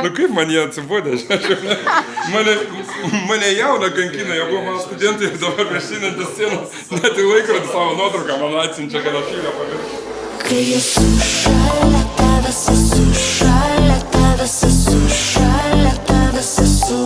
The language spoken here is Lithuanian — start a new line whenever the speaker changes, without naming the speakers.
Nu kaip man jie atsibodė, mane jauną kankina, jie buvo mano studentai ir dabar prieš einant į sceną net į laikrodį savo nuotrauką man atsiunčia, kad aš jų nepamiršau.
Kai esu šalia tavęs esu, šalia tavęs esu, šalia tavęs esu.